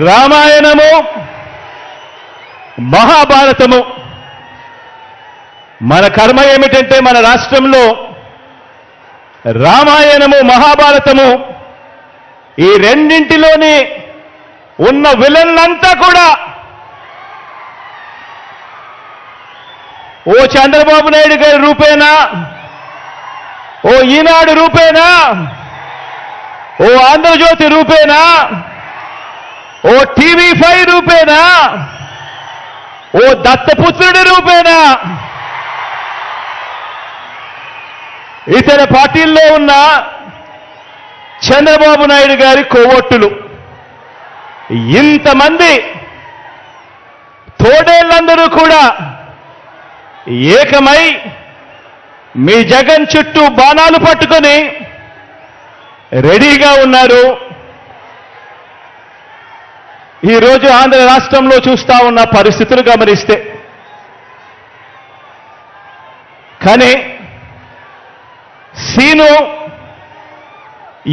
రామాయణము మహాభారతము మన కర్మ ఏమిటంటే మన రాష్ట్రంలో రామాయణము మహాభారతము ఈ రెండింటిలోని ఉన్న విలన్లంతా కూడా ఓ చంద్రబాబు నాయుడు గారి రూపేనా, ఓ ఈనాడు రూపేనా, ఓ ఆంధ్రజ్యోతి రూపేనా, ఓ TV5 రూపేనా, ఓ దత్తపుత్రుడి రూపేనా, ఇతర పార్టీల్లో ఉన్న చంద్రబాబు నాయుడు గారి కోవొట్టులు, ఇంతమంది తోడేళ్ళందరూ కూడా ఏకమై మీ జగన్ చుట్టూ బాణాలు పట్టుకొని రెడీగా ఉన్నారు. ఈరోజు ఆంధ్ర రాష్ట్రంలో చూస్తా ఉన్న పరిస్థితులు గమనిస్తే, కానీ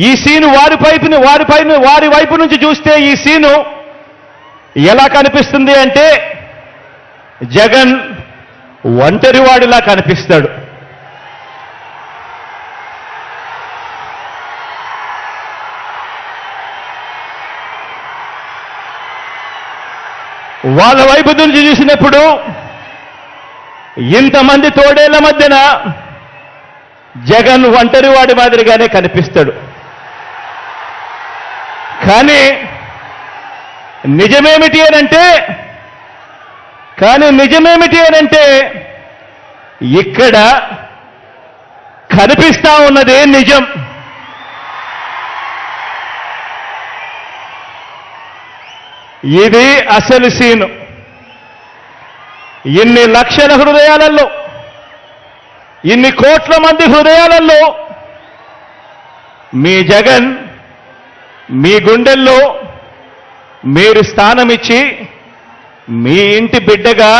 ఈ సీను వారి వైపు నుంచి చూస్తే ఈ సీను ఎలా కనిపిస్తుంది అంటే జగన్ ఒంటరివాడిలా కనిపిస్తాడు. వాళ్ళ వైపు నుంచి చూసినప్పుడు ఇంతమంది తోడేళ్ల మధ్యన జగన్ ఒంటరివాడి మాదిరిగానే కనిపిస్తాడు. కానీ నిజమేమిటి అనంటే ఇక్కడ కనిపిస్తా ఉన్నదే నిజం. ఇది అసలు సీను. ఇన్ని లక్షల హృదయాలలో, ఇన్ని కోట్ల మంది హృదయాలలో మీ జగన్ మీ గుండెల్లో మీరు స్థానమిచ్చి మీ ఇంటి బిడ్డగా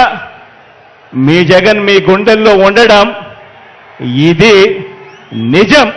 మీ జగన్ మీ గుండెల్లో ఉండడం ఇది నిజం.